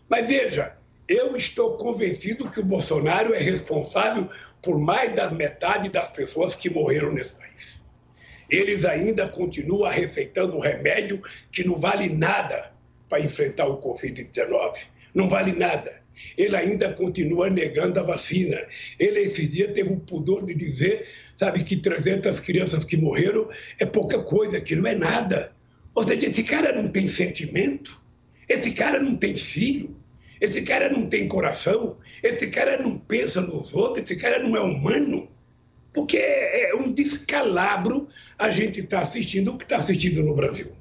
Mas veja, eu estou convencido que o Bolsonaro é responsável por mais da metade das pessoas que morreram nesse país. Eles ainda continuam receitando remédio que não vale nada para enfrentar o Covid-19. Não vale nada. Ele ainda continua negando a vacina. Ele, esses dias, teve o pudor de dizer, sabe, que 300 crianças que morreram é pouca coisa, que não é nada. Ou seja, esse cara não tem sentimento, esse cara não tem filho, esse cara não tem coração, esse cara não pensa nos outros, esse cara não é humano. Porque é um descalabro a gente estar assistindo o que está assistindo no Brasil.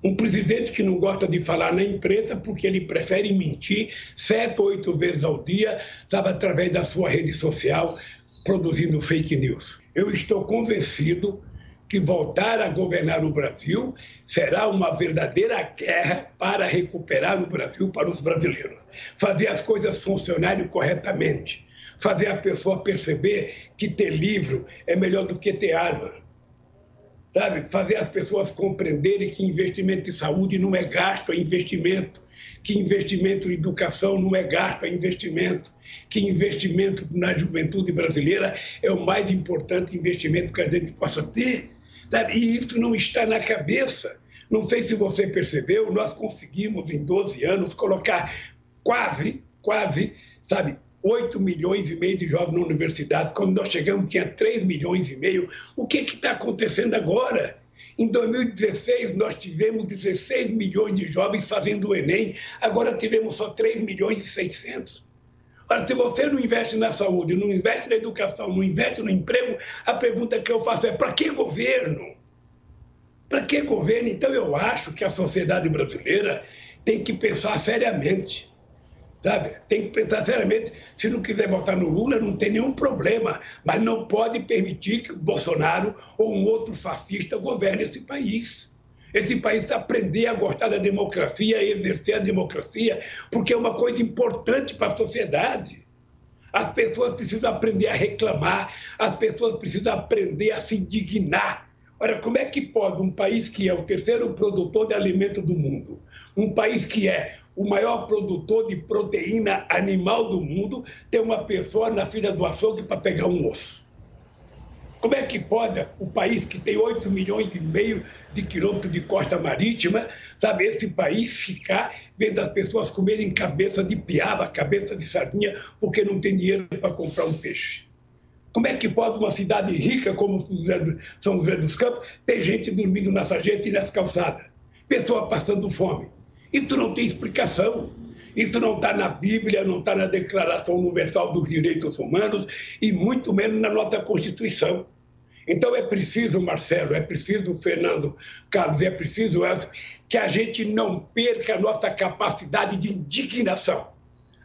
Um presidente que não gosta de falar na imprensa porque ele prefere mentir 7 ou 8 vezes ao dia, sabe, através da sua rede social, produzindo fake news. Eu estou convencido que voltar a governar o Brasil será uma verdadeira guerra para recuperar o Brasil para os brasileiros. Fazer as coisas funcionarem corretamente. Fazer a pessoa perceber que ter livro é melhor do que ter arma. Sabe? Fazer as pessoas compreenderem que investimento em saúde não é gasto, é investimento. Que investimento em educação não é gasto, é investimento. Que investimento na juventude brasileira é o mais importante investimento que a gente possa ter. Sabe? E isso não está na cabeça. Não sei se você percebeu, nós conseguimos em 12 anos colocar quase, sabe, 8 milhões e meio de jovens na universidade. Quando nós chegamos, tinha 3 milhões e meio. O que está acontecendo agora? Em 2016, nós tivemos 16 milhões de jovens fazendo o Enem. Agora tivemos só 3 milhões e 600. Ora, se você não investe na saúde, não investe na educação, não investe no emprego, a pergunta que eu faço é: para que governo? Para que governo? Então, eu acho que a sociedade brasileira tem que pensar seriamente. Sabe? Tem que pensar seriamente. Se não quiser votar no Lula, não tem nenhum problema, mas não pode permitir que o Bolsonaro ou um outro fascista governe esse país. Esse país precisa aprender a gostar da democracia, a exercer a democracia, porque é uma coisa importante para a sociedade. As pessoas precisam aprender a reclamar, as pessoas precisam aprender a se indignar. Olha, como é que pode um país que é o terceiro produtor de alimento do mundo, um país que é o maior produtor de proteína animal do mundo, ter uma pessoa na fila do açougue para pegar um osso? Como é que pode o país que tem 8 milhões e meio de quilômetros de costa marítima, sabe, esse país ficar vendo as pessoas comerem cabeça de piaba, cabeça de sardinha, porque não tem dinheiro para comprar um peixe? Como é que pode uma cidade rica como São José dos Campos ter gente dormindo na sarjeta e nas calçadas? Pessoa passando fome. Isso não tem explicação. Isso não está na Bíblia, não está na Declaração Universal dos Direitos Humanos e muito menos na nossa Constituição. Então é preciso, Marcelo, é preciso, Fernando, Carlos, é preciso, Elcio, que a gente não perca a nossa capacidade de indignação.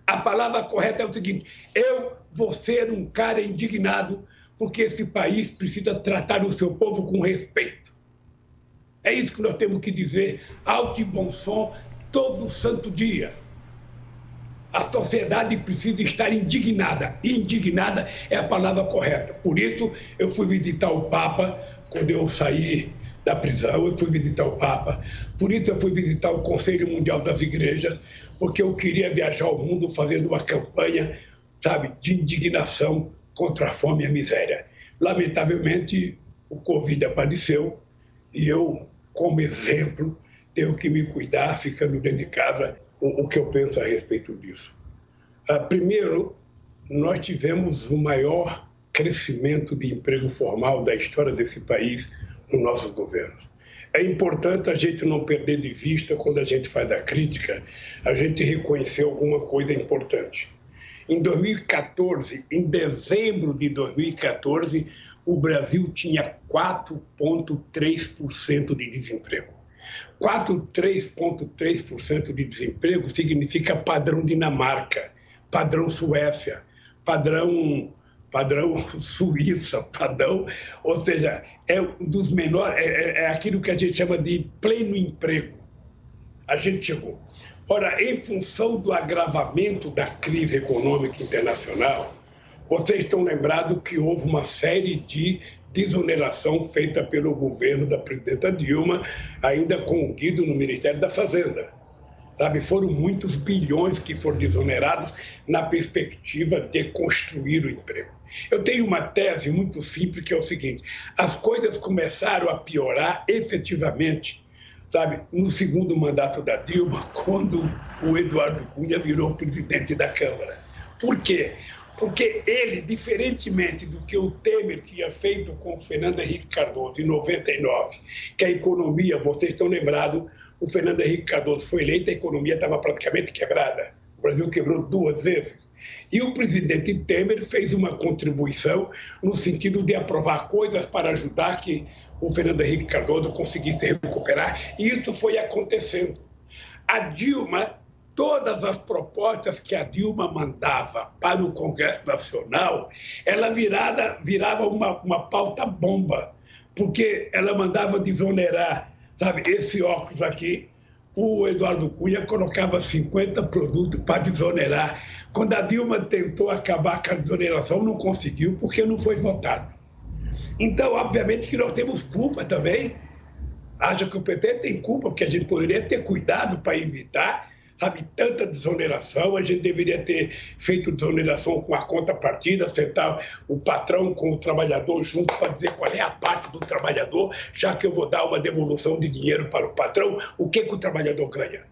A palavra correta é o seguinte: eu vou ser um cara indignado porque esse país precisa tratar o seu povo com respeito. É isso que nós temos que dizer, alto e bom som, todo santo dia. A sociedade precisa estar indignada. Indignada é a palavra correta. Por isso, eu fui visitar o Papa quando eu saí da prisão, eu fui visitar o Papa. Por isso, eu fui visitar o Conselho Mundial das Igrejas, porque eu queria viajar ao mundo fazendo uma campanha, sabe, de indignação contra a fome e a miséria. Lamentavelmente, o Covid apareceu e eu, como exemplo, tenho que me cuidar ficando dentro de casa. O que eu penso a respeito disso? Primeiro, nós tivemos o maior crescimento de emprego formal da história desse país nos nossos governos. É importante a gente não perder de vista, quando a gente faz a crítica, a gente reconhecer alguma coisa importante. Em 2014, em dezembro de 2014, o Brasil tinha 4,3% de desemprego. 3,3% de desemprego significa padrão Dinamarca, padrão Suécia, padrão Suíça, ou seja, é um dos menores, é aquilo que a gente chama de pleno emprego. A gente chegou. Ora, em função do agravamento da crise econômica internacional, vocês estão lembrados que houve uma série de desoneração feita pelo governo da presidenta Dilma, ainda com o Guido no Ministério da Fazenda. sabe? Foram muitos bilhões que foram desonerados na perspectiva de construir o emprego. Eu tenho uma tese muito simples, que é o seguinte: as coisas começaram a piorar efetivamente, sabe, no segundo mandato da Dilma, quando o Eduardo Cunha virou presidente da Câmara. Por quê? Porque ele, diferentemente do que o Temer tinha feito com o Fernando Henrique Cardoso em 99, que a economia, vocês estão lembrados, o Fernando Henrique Cardoso foi eleito, a economia estava praticamente quebrada. O Brasil quebrou 2 vezes. E o presidente Temer fez uma contribuição no sentido de aprovar coisas para ajudar que o Fernando Henrique Cardoso conseguisse recuperar. E isso foi acontecendo. A Dilma, todas as propostas que a Dilma mandava para o Congresso Nacional, ela virava uma pauta-bomba, porque ela mandava desonerar, sabe, esse óculos aqui. O Eduardo Cunha colocava 50 produtos para desonerar. Quando a Dilma tentou acabar com a desoneração, não conseguiu, porque não foi votado. Então, obviamente que nós temos culpa também. Acho que o PT tem culpa, porque a gente poderia ter cuidado para evitar, sabe, tanta desoneração. A gente deveria ter feito desoneração com a contrapartida, sentar o patrão com o trabalhador junto para dizer qual é a parte do trabalhador, já que eu vou dar uma devolução de dinheiro para o patrão, o que o trabalhador ganha.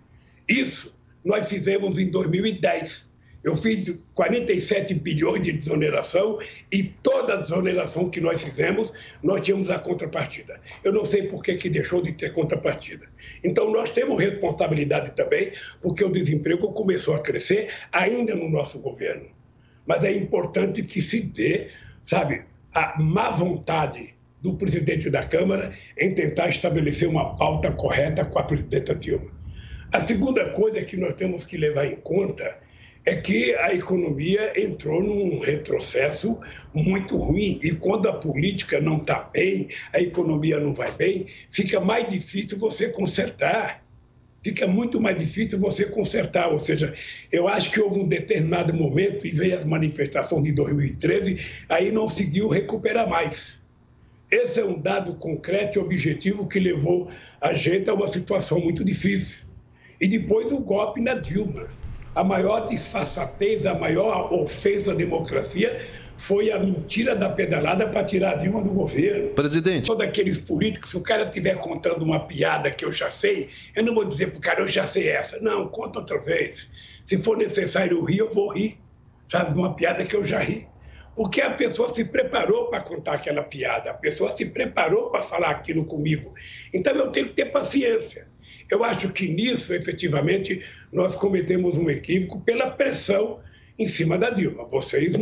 Isso nós fizemos em 2010. Eu fiz 47 bilhões de desoneração e toda a desoneração que nós fizemos, nós tínhamos a contrapartida. Eu não sei por que deixou de ter contrapartida. Então, nós temos responsabilidade também, porque o desemprego começou a crescer ainda no nosso governo. Mas é importante que se dê, sabe, a má vontade do presidente da Câmara em tentar estabelecer uma pauta correta com a presidenta Dilma. A segunda coisa que nós temos que levar em conta é que a economia entrou num retrocesso muito ruim. E quando a política não está bem, a economia não vai bem, fica mais difícil você consertar. Fica muito mais difícil você consertar. Ou seja, eu acho que houve um determinado momento, e veio as manifestações de 2013, aí não conseguiu recuperar mais. Esse é um dado concreto e objetivo que levou a gente a uma situação muito difícil. E depois o golpe na Dilma. A maior disfarçatez, a maior ofensa à democracia foi a mentira da pedalada para tirar a Dilma do governo. Presidente. Todos aqueles políticos, se o cara estiver contando uma piada que eu já sei, eu não vou dizer para o cara, eu já sei essa. Não, conta outra vez. Se for necessário rir, eu vou rir. Sabe, de uma piada que eu já ri. Porque a pessoa se preparou para contar aquela piada, a pessoa se preparou para falar aquilo comigo. Então eu tenho que ter paciência. Eu acho que nisso, efetivamente, nós cometemos um equívoco pela pressão em cima da Dilma. Vocês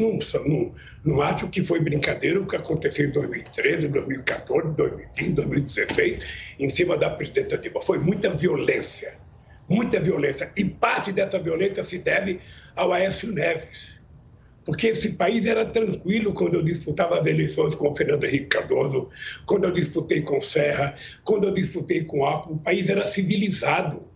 não acham que foi brincadeira o que aconteceu em 2013, 2014, 2015, 2016, em cima da presidenta Dilma. Foi muita violência. E parte dessa violência se deve ao Aécio Neves. Porque esse país era tranquilo quando eu disputava as eleições com o Fernando Henrique Cardoso, quando eu disputei com Serra, quando eu disputei com Alckmin, o país era civilizado.